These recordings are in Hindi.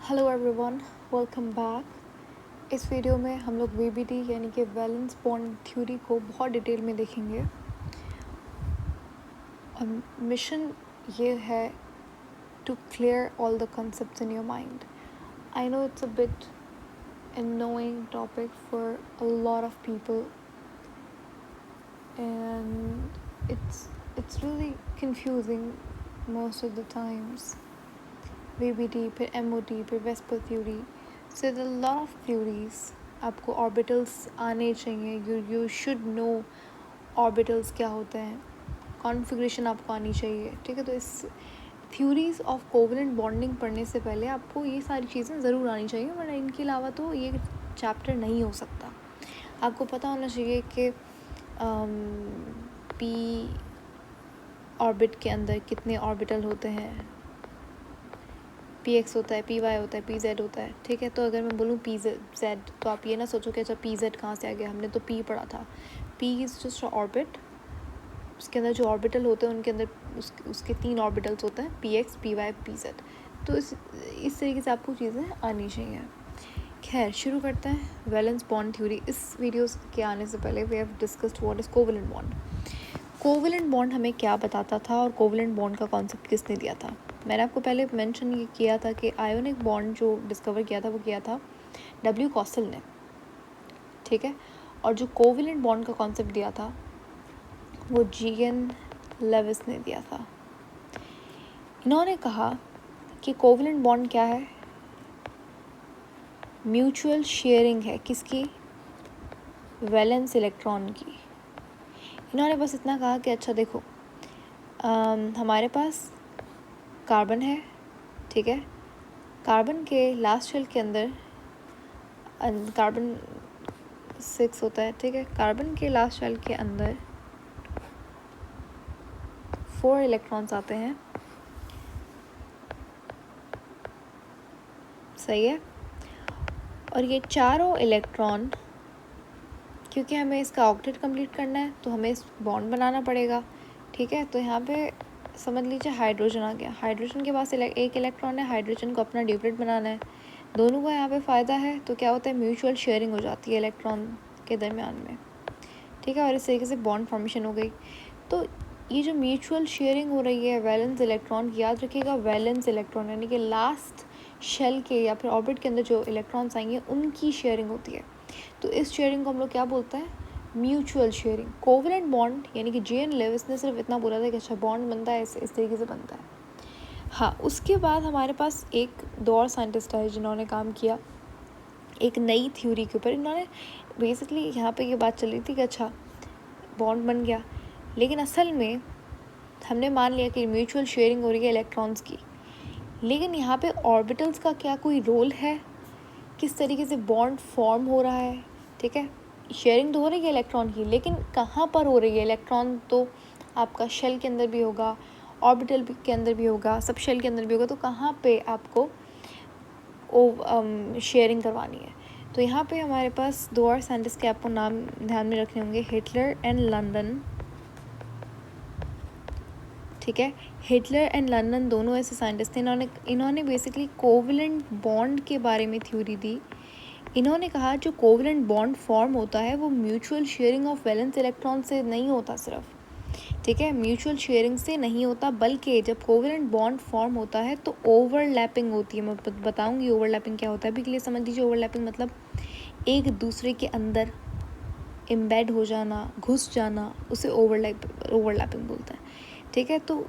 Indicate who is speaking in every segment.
Speaker 1: Hello everyone, welcome back. इस वीडियो में हम लोग वीबीटी यानी कि वैलेंस बॉन्ड थ्योरी को बहुत डिटेल में देखेंगे। और मिशन ये है to clear all the concepts in your mind. I know it's a bit annoying topic for a lot of people and it's really confusing most of the times. VBT फिर MOT फिर VSEPR theory, so the lot of theories. आपको ऑर्बिटल्स आने चाहिए, यू शुड नो ऑर्बिटल्स क्या होते हैं, कॉन्फ़िगरेशन आपको आनी चाहिए। ठीक है, तो इस थ्योरीज ऑफ कोवलेंट बॉन्डिंग पढ़ने से पहले आपको ये सारी चीज़ें ज़रूर आनी चाहिए, वरना इनके अलावा तो ये चैप्टर नहीं हो सकता। आपको पता होना चाहिए कि पी ऑर्बिट के अंदर कितने ऑर्बिटल होते हैं। पी एक्स होता है, पी वाई होता है, पी जेड होता है। ठीक है, तो अगर मैं बोलूँ पी जेड तो आप ये ना सोचो कि अच्छा पी जेड कहाँ से आ गया, हमने तो पी पढ़ा था। पी इज़ जस्ट ऑर्बिट, उसके अंदर जो ऑर्बिटल होते हैं उनके अंदर उसके 3 ऑर्बिटल्स होते हैं, P X, P Y, P Z. तो इस तरीके से आपको चीज़ें आनी चाहिए। खैर, शुरू करते हैं वैलेंस बॉन्ड थ्योरी। इस वीडियो के आने से पहले we have discussed what is covalent bond. Covalent bond हमें क्या बताता था और कोवलेंट बॉन्ड का कॉन्सेप्ट किसने दिया था। मैंने आपको पहले मेंशन ये किया था कि आयोनिक बॉन्ड जो डिस्कवर किया था वो किया था डब्ल्यू कॉसल ने। ठीक है, और जो कोवलेंट बॉन्ड का कॉन्सेप्ट दिया था वो जीएन लेविस ने दिया था। इन्होंने कहा कि कोवलेंट बॉन्ड क्या है, म्यूचुअल शेयरिंग है। किसकी? वैलेंस इलेक्ट्रॉन की। इन्होंने बस इतना कहा कि अच्छा देखो, हमारे पास कार्बन है। ठीक है, कार्बन के लास्ट शेल के अंदर कार्बन 6 होता है। ठीक है, कार्बन के लास्ट शेल के अंदर 4 इलेक्ट्रॉन्स आते हैं। सही है, और ये चारों इलेक्ट्रॉन, क्योंकि हमें इसका ऑक्टेट कंप्लीट करना है तो हमें इस बॉन्ड बनाना पड़ेगा। ठीक है, तो यहाँ पे समझ लीजिए हाइड्रोजन आ गया। हाइड्रोजन के पास एक इलेक्ट्रॉन है, हाइड्रोजन को अपना ड्यूप्लेट बनाना है। दोनों का यहाँ पे फ़ायदा है, तो क्या होता है, म्यूचुअल शेयरिंग हो जाती है इलेक्ट्रॉन के दरमियान में। ठीक है, और इस तरीके से बॉन्ड फॉर्मेशन हो गई। तो ये जो म्यूचुअल शेयरिंग हो रही है वैलेंस इलेक्ट्रॉन की, याद रखिएगा वैलेंस इलेक्ट्रॉन यानी कि लास्ट शेल के या फिर ऑर्बिट के अंदर जो इलेक्ट्रॉन्स आएंगे उनकी शेयरिंग होती है। तो इस शेयरिंग को हम लोग क्या बोलते हैं, म्यूचुअल शेयरिंग। कोवलेंट बॉन्ड यानी कि जीएन लेविस ने सिर्फ इतना बोला था कि अच्छा बॉन्ड बनता है, इस तरीके से बनता है। हाँ, उसके बाद हमारे पास दो और साइंटिस्ट आए जिन्होंने काम किया एक नई थ्योरी के ऊपर। इन्होंने बेसिकली यहाँ पे ये बात चल रही थी कि अच्छा बॉन्ड बन गया, लेकिन असल में हमने मान लिया कि म्यूचुअल शेयरिंग हो रही है इलेक्ट्रॉन्स की, लेकिन यहाँ पे ऑर्बिटल्स का क्या कोई रोल है, किस तरीके से बॉन्ड फॉर्म हो रहा है। ठीक है, शेयरिंग तो हो रही है इलेक्ट्रॉन की, लेकिन कहाँ पर हो रही है। इलेक्ट्रॉन तो आपका शेल के अंदर भी होगा, ऑर्बिटल के अंदर भी होगा, सब शेल के अंदर भी होगा, तो कहाँ पे आपको शेयरिंग करवानी है। तो यहाँ पे हमारे पास दो और साइंटिस्ट के आपको नाम ध्यान में रखने होंगे, हिटलर एंड लंदन। ठीक है, हिटलर एंड लंदन दोनों ऐसे साइंटिस्ट थे। इन्होंने बेसिकली कोवलेंट बॉन्ड के बारे में थ्योरी दी। इन्होंने कहा जो कोवलेंट बॉन्ड फॉर्म होता है वो mutual sharing of valence electron से नहीं होता सिर्फ। ठीक है, म्यूचुअल शेयरिंग से नहीं होता, बल्कि जब कोवलेंट बॉन्ड फॉर्म होता है तो ओवरलैपिंग होती है। मैं बताऊंगी ओवरलैपिंग क्या होता है। अभी के लिए समझ लीजिए ओवरलैपिंग मतलब एक दूसरे के अंदर एम्बेड हो जाना, घुस जाना, उसे ओवरलैपिंग बोलते हैं। ठीक है, तो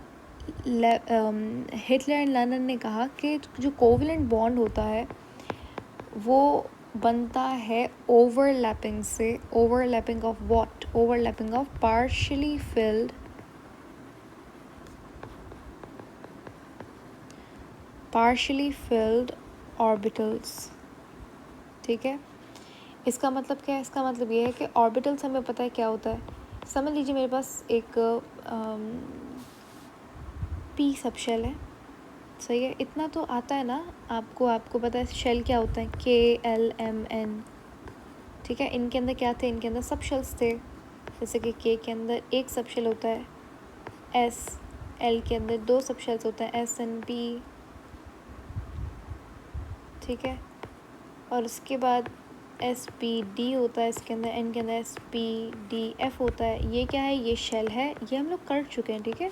Speaker 1: हिटलर एंड लंदन ने कहा कि जो कोवलेंट बॉन्ड होता है वो बनता है ओवरलैपिंग से। Overlapping of what? Overlapping of partially field orbitals. ठीक है, इसका मतलब क्या है? इसका मतलब ये है कि ऑर्बिटल्स हमें पता है क्या होता है। समझ लीजिए मेरे पास एक पी सब शेल है। सही है, इतना तो आता है ना आपको पता है शेल क्या होता है, KLMN। ठीक है, इनके अंदर क्या थे, इनके अंदर सब शेल्स थे। जैसे कि के अंदर एक सब शेल होता है, एल के अंदर 2 सब शेल्स होते हैं, SNP। ठीक है। और उसके बाद SPD होता है इसके अंदर, N के अंदर SPDF होता है। ये क्या है? ये शेल है, ये हम लोग कर चुके हैं, ठीक है।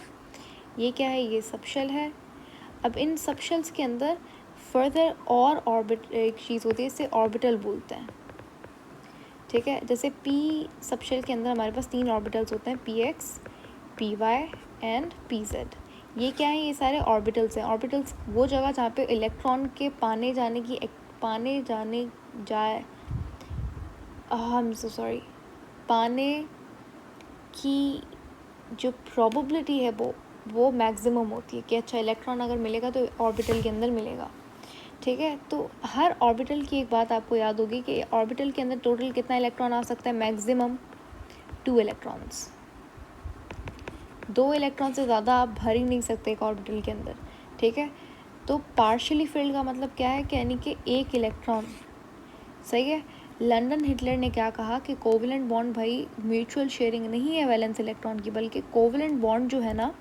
Speaker 1: ये क्या है? ये सब शेल है। अब इन सब शेल्स के अंदर फर्दर और ऑर्बिट एक चीज़ होती है, इसे ऑर्बिटल बोलते हैं, ठीक है। जैसे P सब शेल के अंदर हमारे पास 3 ऑर्बिटल्स होते हैं, PX, PY एंड PZ। ये क्या है? ये सारे ऑर्बिटल्स हैं। ऑर्बिटल्स वो जगह जहाँ पे इलेक्ट्रॉन के पाने जाने की जो प्रोबेबिलिटी है वो मैक्सिमम होती है कि अच्छा इलेक्ट्रॉन अगर मिलेगा तो ऑर्बिटल के अंदर मिलेगा, ठीक है। तो हर ऑर्बिटल की एक बात आपको याद होगी कि ऑर्बिटल के अंदर टोटल कितना इलेक्ट्रॉन आ सकता है? Maximum 2 electrons. 2 इलेक्ट्रॉन से ज़्यादा आप भर ही नहीं सकते एक ऑर्बिटल के अंदर, ठीक है। तो पार्शियली फिल्ड का मतलब क्या है? यानी कि एक इलेक्ट्रॉन, सही है। लंदन हिटलर ने क्या कहा कि कोवलेंट बॉन्ड भाई म्यूचुअल शेयरिंग नहीं है वैलेंस इलेक्ट्रॉन की, बल्कि कोवलेंट बॉन्ड जो है ना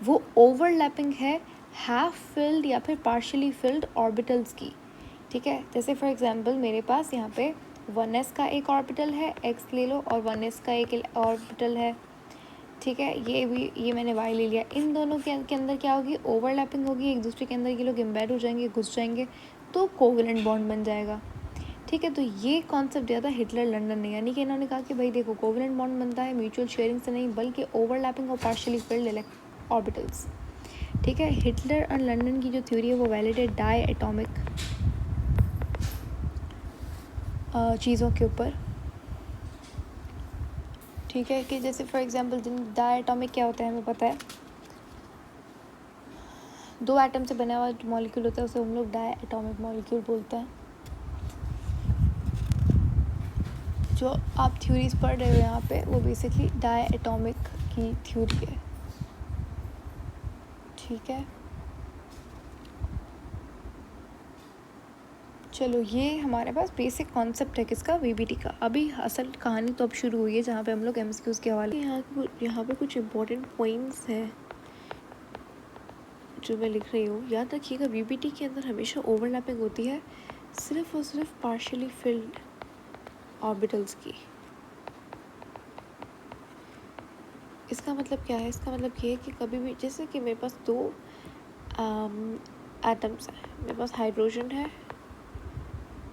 Speaker 1: वो ओवरलैपिंग है हाफ फिल्ड या फिर पार्शियली फिल्ड ऑर्बिटल्स की, ठीक है। जैसे फॉर एग्जांपल मेरे पास यहाँ पे 1s का एक ऑर्बिटल है, x ले लो, और 1s का एक ऑर्बिटल है, ठीक है। ये मैंने y ले लिया। इन दोनों के अंदर क्या होगी? ओवरलैपिंग होगी, एक दूसरे के अंदर ये लोग एम्बेड हो जाएंगे, घुस जाएंगे, तो कोवलेंट बॉन्ड बन जाएगा, ठीक है। तो ये कॉन्सेप्ट दिया था हिटलर लंदन ने, यानी कि इन्होंने कहा कि भाई देखो कोवलेंट बॉन्ड बनता है म्यूचुअल शेयरिंग से नहीं, बल्कि ओवरलैपिंग और पार्शियली फिल्ड ऑर्बिटल्स, ठीक है। हिटलर और लंदन की जो थ्योरी है वो वैलिड है डाई एटॉमिक चीज़ों के ऊपर, ठीक है। कि जैसे फॉर एग्जांपल डाई एटॉमिक क्या होता है हमें पता है, 2 एटम से बना हुआ मॉलिक्यूल होता है, उसे हम लोग डाई एटॉमिक मॉलिक्यूल बोलते हैं। जो आप थ्योरीज पढ़ रहे हो यहाँ पे वो बेसिकली डाई एटॉमिक की थ्योरी है, ठीक है। चलो ये हमारे पास बेसिक कॉन्सेप्ट है किसका? VBT का। अभी असल कहानी तो अब शुरू हुई है जहाँ पे हम लोग MCQs के हवाले यहाँ पे कुछ इंपॉर्टेंट पॉइंट्स हैं जो मैं लिख रही हूँ। याद रखिएगा VBT के अंदर हमेशा ओवरलैपिंग होती है सिर्फ और सिर्फ पार्शियली फिल्ड ऑर्बिटल्स की। इसका मतलब क्या है? इसका मतलब ये है कि कभी भी, जैसे कि मेरे पास 2 एटम्स हैं, मेरे पास हाइड्रोजन है,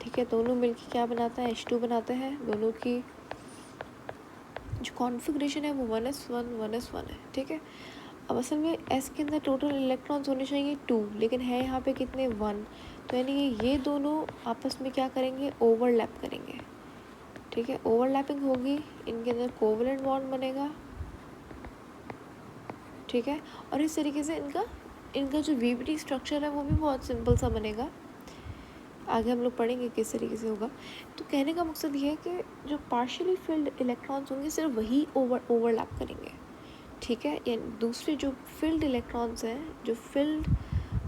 Speaker 1: ठीक है। दोनों मिलके क्या बनाते हैं? H2 बनाते हैं। दोनों की जो कॉन्फ़िगरेशन है वो 1s1 1s1 है, ठीक है। अब असल में S के अंदर टोटल इलेक्ट्रॉन्स होने चाहिए 2, लेकिन है यहाँ पे कितने? 1। तो यानी कि ये दोनों आपस में क्या करेंगे? ओवरलैप करेंगे, ठीक है। ओवरलैपिंग होगी, इनके अंदर कोवलेंट बॉन्ड बनेगा, ठीक है। और इस तरीके से इनका जो VBT स्ट्रक्चर है वो भी बहुत सिंपल सा बनेगा। आगे हम लोग पढ़ेंगे किस तरीके से होगा। तो कहने का मकसद ये है कि जो पार्शियली फिल्ड इलेक्ट्रॉन्स होंगे सिर्फ वही ओवरलैप करेंगे, ठीक है। यानी दूसरे जो फिल्ड इलेक्ट्रॉन्स हैं, जो फिल्ड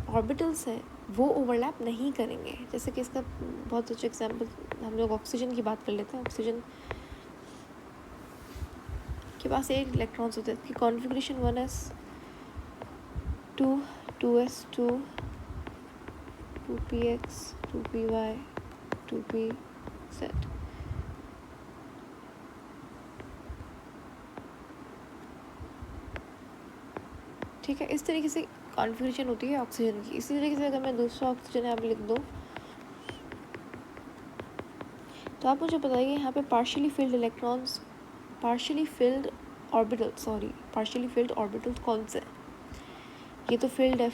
Speaker 1: ऑर्बिटल्स हैं, वो ओवरलैप नहीं करेंगे। जैसे कि इसका बहुत अच्छा एग्जांपल हम लोग ऑक्सीजन की बात कर लेते हैं। ऑक्सीजन के पास 1 इलेक्ट्रॉन्स होते हैं, इसकी configuration 1s2 2s2 2px 2py 2pz, ठीक है। इस तरीके से कॉन्फ़िगरेशन होती है ऑक्सीजन की। इसी तरीके से अगर मैं दूसरा ऑक्सीजन यहाँ पे लिख दूँ तो आप मुझे बताइए यहाँ पे पार्शियली फिल्ड ऑर्बिटल्स कौन से? ये तो फिल्ड है।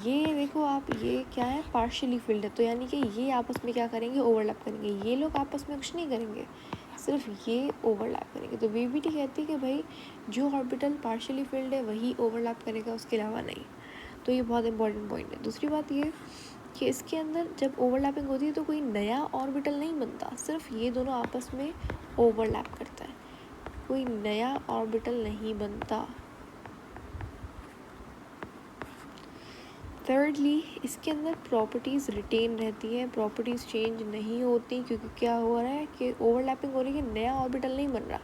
Speaker 1: ये देखो आप, ये क्या है? पार्शियली फिल्ड है, तो यानी कि ये आपस में क्या करेंगे? ओवरलैप करेंगे। ये लोग आपस में कुछ नहीं करेंगे, सिर्फ ये ओवरलैप करेंगे। तो VBT कहती है कि भाई जो ऑर्बिटल पार्शियली फिल्ड है वही ओवरलैप करेगा, उसके अलावा नहीं। तो ये बहुत इंपॉर्टेंट पॉइंट है। दूसरी बात ये कि इसके अंदर जब ओवरलैपिंग होती है तो कोई नया ऑर्बिटल नहीं बनता, सिर्फ ये दोनों आपस में ओवरलैप करता है, कोई नया ऑर्बिटल नहीं बनता। थर्डली, इसके अंदर प्रॉपर्टीज़ रिटेन रहती हैं, प्रॉपर्टीज़ चेंज नहीं होती, क्योंकि क्या हो रहा है कि ओवरलैपिंग हो रही है, नया ऑर्बिटल नहीं बन रहा,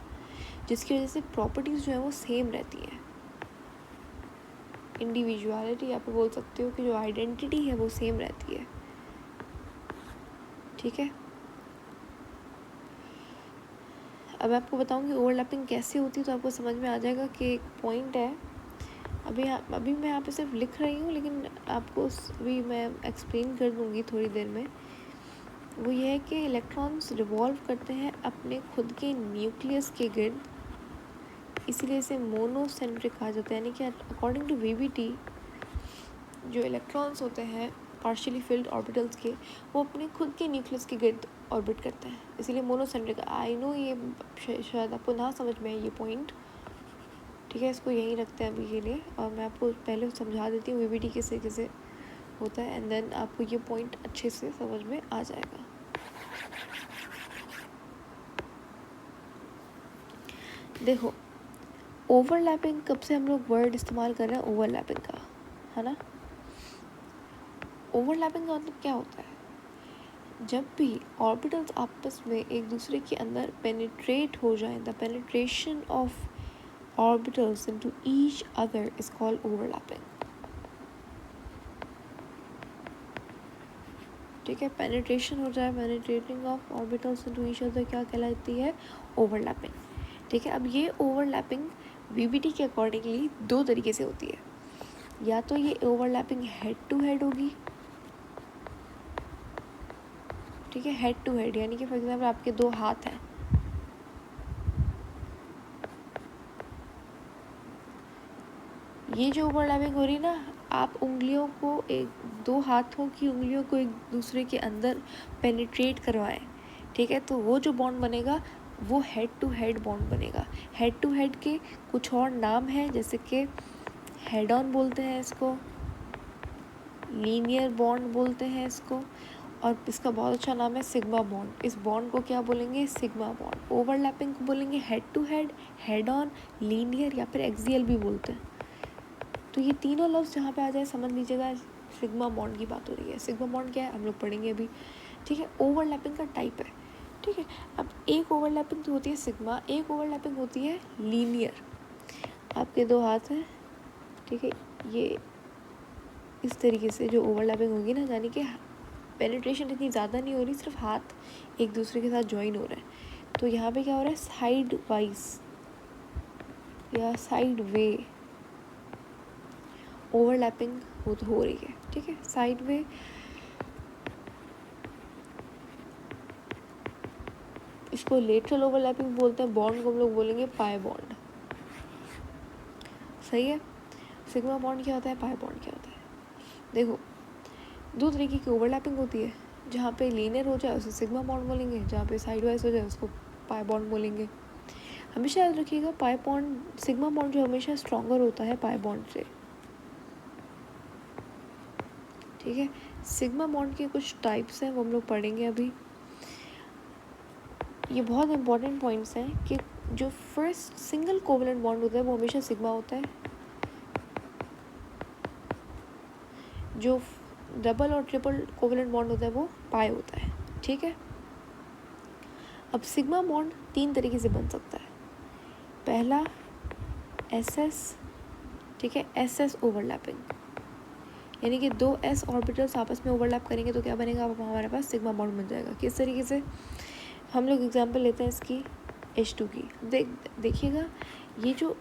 Speaker 1: जिसकी वजह से प्रॉपर्टीज़ जो है वो सेम रहती हैं। इंडिविजुअलिटी आप बोल सकते हो कि जो आइडेंटिटी है वो सेम रहती है, ठीक है, अब मैं आपको बताऊंगी ओवरलैपिंग कैसे होती है, तो आपको समझ में आ जाएगा कि एक पॉइंट है। अभी मैं यहाँ पे सिर्फ लिख रही हूँ, लेकिन आपको भी मैं एक्सप्लेन कर दूँगी थोड़ी देर में। वो ये है कि इलेक्ट्रॉन्स रिवॉल्व करते हैं अपने खुद के न्यूक्लियस के गिर्द, इसीलिए इसे मोनोसेंट्रिक कहा जाता है। यानी कि अकॉर्डिंग टू वीबीटी जो इलेक्ट्रॉन्स होते हैं पार्शियली फिल्ड ऑर्बिटल्स के, वो अपने खुद के न्यूक्लियस के गिर्द ऑर्बिट करते हैं, इसीलिए मोनोसेंट्रिक। आई नो ये शायद आपको ना समझ में आए ये पॉइंट, ठीक है, इसको यहीं रखते हैं अभी के लिए, और मैं आपको पहले समझा देती हूँ वीबीटी किसे किसे होता है, एंड देन आपको ये पॉइंट अच्छे से समझ में आ जाएगा। देखो, ओवरलैपिंग कब से हम लोग वर्ड इस्तेमाल कर रहे हैं ओवरलैपिंग का, है ना। ओवरलैपिंग का मतलब क्या होता है, जब भी ऑर्बिटल्स आपस में एक दूसरे के अंदर पेनिट्रेट हो जाएं, the penetration of orbitals into each other is called overlapping. ठीक है, पेनिट्रेशन हो जाए, penetrating of orbitals into each other क्या कहलाती है, ओवरलैपिंग। ठीक है, अब ये ओवरलैपिंग वीबीटी के अकॉर्डिंगली दो तरीके से होती है, या तो ये ओवरलैपिंग हेड टू हेड होगी, ठीक है, हेड टू हेड, यानी कि फॉर एग्जांपल आपके दो हाथ हैं, ये जो ओवरलैपिंग हो रही है ना, आप उंगलियों को दो हाथों की उंगलियों को एक दूसरे के अंदर पेनिट्रेट करवाएं, ठीक है, तो वो जो बॉन्ड बनेगा वो हेड टू हेड बॉन्ड बनेगा। हेड टू हेड के कुछ और नाम हैं, जैसे कि हेड ऑन बोलते हैं इसको, लीनियर बॉन्ड बोलते हैं इसको, और इसका बहुत अच्छा नाम है सिग्मा बॉन्ड। इस बॉन्ड को क्या बोलेंगे, सिग्मा बॉन्ड। ओवरलैपिंग को बोलेंगे head to head, head on, linear या फिर एक्सियल भी बोलते हैं। तो ये तीनों लफ्ज़ जहाँ पे आ जाए समझ लीजिएगा सिग्मा बॉन्ड की बात हो रही है। सिग्मा बॉन्ड क्या है हम लोग पढ़ेंगे अभी, ठीक है। ओवरलैपिंग का टाइप है, ठीक है। अब एक ओवरलैपिंग तो होती है सिग्मा, एक ओवरलैपिंग होती है लीनियर। आपके दो हाथ हैं, ठीक है, ये इस तरीके से जो ओवरलैपिंग होगी ना, यानी कि पेनिट्रेशन इतनी ज़्यादा नहीं हो रही, सिर्फ हाथ एक दूसरे के साथ ज्वाइन हो रहे हैं। तो यहाँ पे क्या हो रहा है, साइड वाइज या साइड वे ओवरलैपिंग हो रही है, ठीक है, साइड वे। इसको लेटरल ओवरलैपिंग बोलते हैं, बॉन्ड को हम लोग बोलेंगे पाई बॉन्ड, सही है। सिग्मा बॉन्ड क्या होता है, पाई बॉन्ड क्या होता है। देखो, दो तरीके की ओवरलैपिंग होती है, जहाँ पे लीनियर हो जाए उसे सिग्मा बॉन्ड बोलेंगे, जहाँ पे साइड वाइज हो जाए उसको पाई बॉन्ड बोलेंगे। हमेशा याद रखिएगा पाई बॉन्ड, सिग्मा बॉन्ड जो हमेशा स्ट्रॉन्गर होता है पाई बॉन्ड से, ठीक है। सिग्मा बॉन्ड के कुछ टाइप्स हैं वो हम लोग पढ़ेंगे अभी। ये बहुत इंपॉर्टेंट पॉइंट्स हैं कि जो फर्स्ट सिंगल कोवलेंट बॉन्ड होता है वो हमेशा सिग्मा होता है, जो डबल और ट्रिपल कोवलेंट बॉन्ड होता है वो पाई होता है, ठीक है। अब सिग्मा बॉन्ड तीन तरीके से बन सकता है। पहला एसएस, ठीक है, एसएस ओवरलैपिंग, यानी कि दो एस ऑर्बिटल्स आपस में ओवरलैप करेंगे तो क्या बनेगा, हमारे पास सिग्मा बॉन्ड बन जाएगा। किस तरीके से, हम लोग एग्जांपल लेते हैं इसकी H2 की। देखिएगा ये जो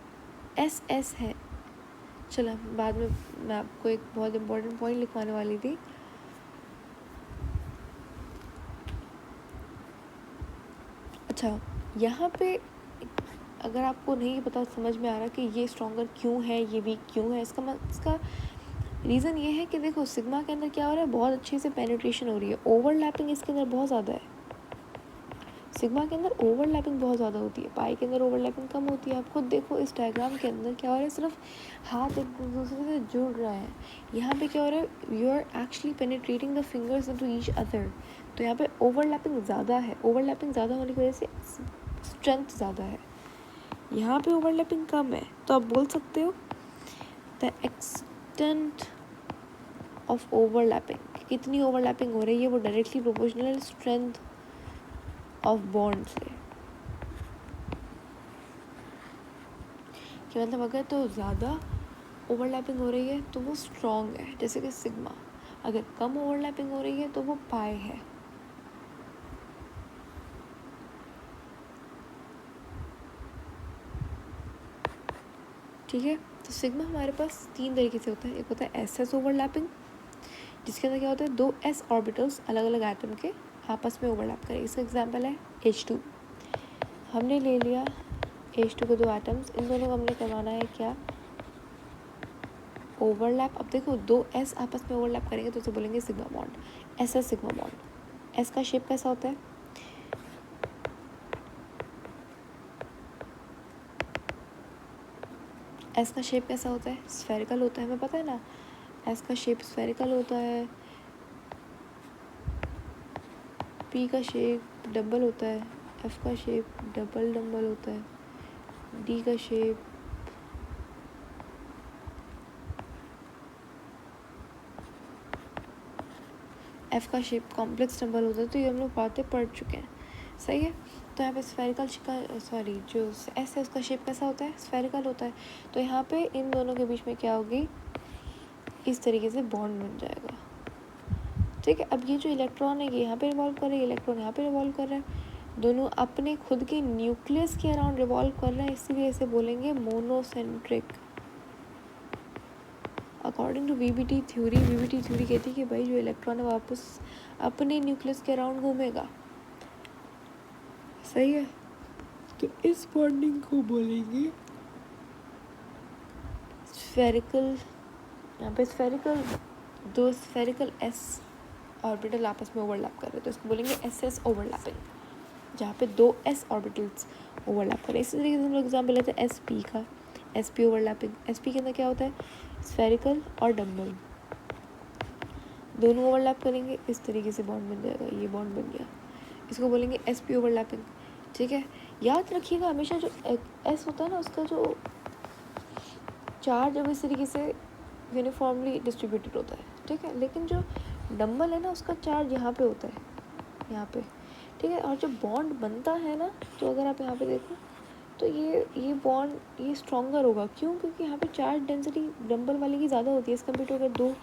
Speaker 1: एस एस है, चलो बाद में मैं आपको एक बहुत इम्पोर्टेंट पॉइंट लिखवाने वाली थी। अच्छा, यहाँ पे अगर आपको नहीं पता, समझ में आ रहा कि ये स्ट्रॉन्गर क्यों है, ये वीक क्यों है, इसका रीज़न ये है कि देखो सिग्मा के अंदर क्या हो रहा है, बहुत अच्छे से पेनिट्रेशन हो रही है, ओवरलैपिंग इसके अंदर बहुत ज़्यादा है। सिग्मा के अंदर ओवरलैपिंग बहुत ज़्यादा होती है, पाई के अंदर ओवरलैपिंग कम होती है। आप खुद देखो इस डायग्राम के अंदर क्या हो रहा है, सिर्फ हाथ एक दूसरे से जुड़ रहा है। यहाँ पे क्या हो रहा है, you are actually penetrating the fingers into each other, तो यहाँ पे ओवरलैपिंग ज़्यादा है। ओवरलैपिंग ज़्यादा होने की वजह से स्ट्रेंथ ज़्यादा है, यहाँ पे ओवरलैपिंग कम है। तो आप बोल सकते हो द एक्सटेंट ऑफ ओवरलैपिंग, कितनी ओवरलैपिंग हो रही है वो directly proportional strength of bond से, कि मतलब अगर तो ज़्यादा ओवरलैपिंग हो रही है तो वो स्ट्रॉन्ग है, जैसे कि सिग्मा। अगर कम ओवरलैपिंग हो रही है तो वो पाई है, ठीक है, तो सिग्मा हमारे पास 3 तरीके से होता है। एक होता है SS ओवरलैपिंग, जिसके अंदर क्या होता है, 2 s ऑर्बिटल्स अलग अलग एटम के आपस में ओवरलैप करें। इसका एग्जांपल है H2। हमने ले लिया H2 के 2 एटम्स, इन दोनों को हमने करवाना है क्या, ओवरलैप। अब देखो 2 s आपस में ओवरलैप करेंगे तो उसे बोलेंगे sigma bond, SS sigma bond. S का शेप कैसा होता है, S का शेप कैसा होता है, स्फेरिकल होता है, हमें पता है ना, S का शेप स्फेरिकल होता है। P का शेप डबल होता है, F का शेप डबल डबल होता है, D का शेप F का शेप कॉम्प्लेक्स डबल होता है। तो ये हम लोग बातें पढ़ चुके हैं, सही है। तो यहाँ पे स्फेरिकल जो S है उसका शेप कैसा होता है, स्फेरिकल होता है। तो यहाँ पे इन दोनों के बीच में क्या होगी, इस तरीके से बॉन्ड बन जाएगा, ठीक है। अब ये जो इलेक्ट्रॉन है ये यहाँ पे रिवॉल्व कर रहे हैं, इलेक्ट्रॉन यहाँ पे रिवॉल्व कर रहे हैं, दोनों अपने खुद के न्यूक्लियस के अराउंड रिवॉल्व कर रहे हैं, इसीलिए इसे बोलेंगे monocentric. According to VBT theory कहती है कि भाई जो इलेक्ट्रॉन है वापस अपने न्यूक्लियस के अराउंड घूमेगा, सही है। तो इस बॉन्डिंग को बोलेंगे स्फेरिकल। यहाँ पे स्फेरिकल, 2 स्फेरिकल s ऑर्बिटल आपस में ओवरलैप कर रहे हैं तो इसको बोलेंगे SS ओवरलैपिंग, जहाँ पे 2 s ऑर्बिटल्स ओवरलैप कर रहे हैं। इसी तरीके से हम लोग एग्जाम्पल लेते हैं SP का, SP ओवरलैपिंग। SP के अंदर क्या होता है, स्फेरिकल और डबल, दोनों ओवरलैप करेंगे, इस तरीके से बॉन्ड बन जाएगा, ये बॉन्ड बन गया, इसको बोलेंगे SP ओवरलैपिंग, ठीक है। याद रखिएगा हमेशा जो S होता है ना उसका जो चार्ज जब इस तरीके से यूनिफॉर्मली डिस्ट्रीब्यूटेड होता है, ठीक है, लेकिन जो डंबल है ना उसका चार्ज यहाँ पे होता है, यहाँ पे, ठीक है। और जब बॉन्ड बनता है ना, तो अगर आप यहाँ पे देखो तो ये बॉन्ड ये स्ट्रॉन्गर होगा, क्यों, क्योंकि यहाँ पे चार्ज डेंसिटी डंबल वाले की ज़्यादा होती है, इस कम्पेयर टू अगर 2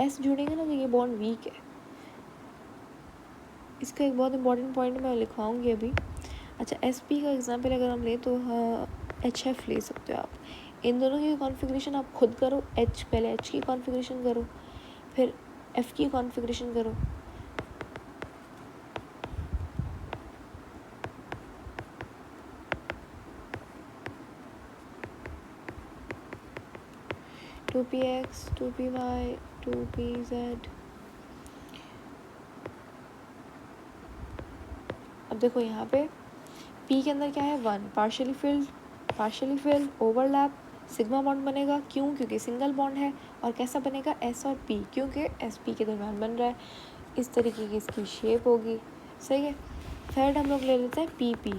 Speaker 1: S जुड़ेंगे ना तो ये बॉन्ड वीक है। इसका एक बहुत इंपॉर्टेंट पॉइंट मैं लिखवाऊँगी अभी। अच्छा, SP का एग्जाम्पल अगर हम लें तो HF ले सकते हो आप। इन दोनों की कॉन्फ़िगरेशन आप खुद करो, पहले H की कॉन्फ़िगरेशन करो, फिर F की कॉन्फ़िगरेशन करो, टू PX 2PY 2PZ। अब देखो यहाँ पे P के अंदर क्या है, 1 partially field overlap, sigma bond बनेगा, क्यों, क्योंकि सिंगल बॉन्ड है। और कैसा बनेगा, S और P, क्योंकि SP के दरम्यान बन रहा है, इस तरीके की इसकी शेप होगी, सही है। थर्ड हम लोग ले लेते हैं PP,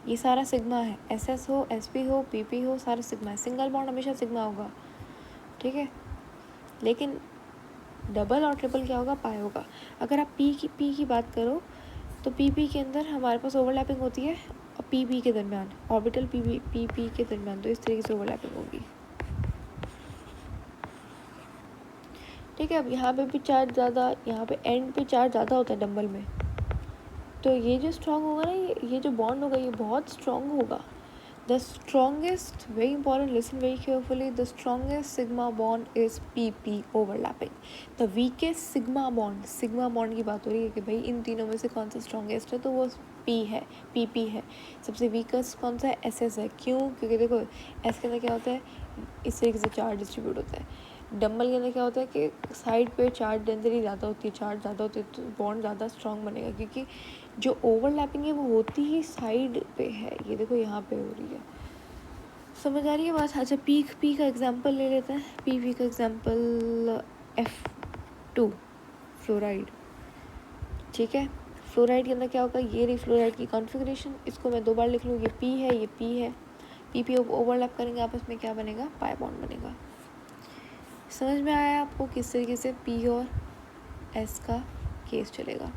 Speaker 1: ये सारा सिग्मा है, SS हो, SP हो, PP हो, सारा सिग्मा है, सिंगल बॉन्ड हमेशा सिग्मा होगा, ठीक है। लेकिन डबल और ट्रिपल क्या होगा, पाई होगा। अगर आप P की बात करो तो PP के अंदर हमारे पास ओवरलैपिंग होती है और PP के दरमियान, ऑर्बिटल PP के दरमियान, तो इस तरीके से ओवरलैपिंग होगी, ठीक है। अब यहाँ पे भी चार्ज ज़्यादा, यहाँ पे एंड पे चार्ज ज़्यादा होता है डंबल में, तो ये जो स्ट्रॉन्ग होगा ना, ये जो बॉन्ड होगा ये बहुत स्ट्रॉन्ग होगा। The strongest, very important, listen very carefully, the strongest sigma bond is PP overlapping. The weakest sigma bond की बात हो रही है कि भाई इन तीनों में से कौन सा स्ट्रॉन्गेस्ट है, तो वो P है, PP है। सबसे वीकेस्ट कौन सा है, SS है, क्यों, क्योंकि देखो S के अंदर क्या होता है, इस तरीके से चार्ज डिस्ट्रीब्यूट होता है। डंबल के अंदर क्या होता है कि साइड पे चार्ज डेंसिटी ज़्यादा होती है, चार्ज ज़्यादा होती है, तो बॉन्ड ज़्यादा स्ट्रॉन्ग बनेगा, क्योंकि जो ओवरलैपिंग है वो होती ही साइड पे है, ये देखो यहाँ पे हो रही है, समझ आ रही है बात। अच्छा, पी का एग्जांपल ले लेते हैं, पी का एग्जांपल F2 फ्लोराइड, ठीक है। फ्लोराइड के अंदर क्या होगा, ये रही फ्लोराइड की कॉन्फ़िगरेशन, इसको मैं 2 बार लिख लूँ, ये P है, ये P है, PP ओवरलैप करेंगे आपस में, क्या बनेगा, पाई बॉन्ड बनेगा। समझ में आया आपको किस तरीके से P और S का केस चलेगा।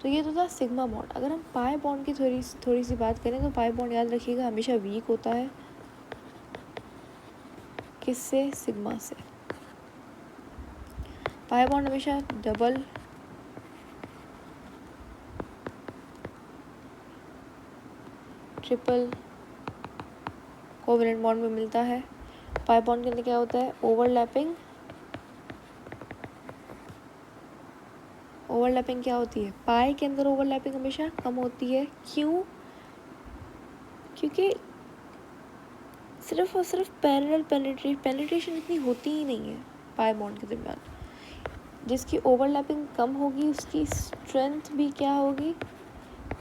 Speaker 1: तो ये तो था सिग्मा बॉन्ड। अगर हम पाई बॉन्ड की थोड़ी सी बात करें तो पाई बॉन्ड याद रखिएगा हमेशा वीक होता है, किससे, सिग्मा से। पाई बॉन्ड हमेशा डबल, ट्रिपल कोवेलेंट बॉन्ड में मिलता है, पाई बॉन्ड के अंदर क्या होता है, ओवरलैपिंग क्या होती है, पाई के अंदर ओवरलैपिंग हमेशा कम होती है। क्यों? क्योंकि सिर्फ और सिर्फ पैरेलल पेनिट्रेशन इतनी होती ही नहीं है पाई बॉन्ड के दरमियान। जिसकी ओवरलैपिंग कम होगी उसकी स्ट्रेंथ भी क्या होगी,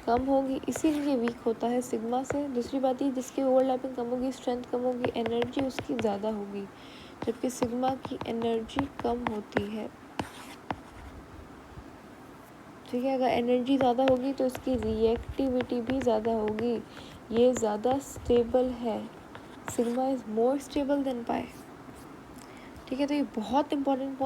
Speaker 1: कम होगी, इसीलिए वीक होता है सिग्मा से। दूसरी बात ये, जिसकी ओवरलैपिंग कम होगी स्ट्रेंथ कम होगी, एनर्जी उसकी ज़्यादा होगी, जबकि सिग्मा की एनर्जी कम होती है। ठीक है, अगर एनर्जी ज़्यादा होगी तो इसकी रिएक्टिविटी भी ज़्यादा होगी, ये ज़्यादा स्टेबल है। Sigma is more stable than pi. ठीक है, तो ये बहुत इंपॉर्टेंट पॉइंट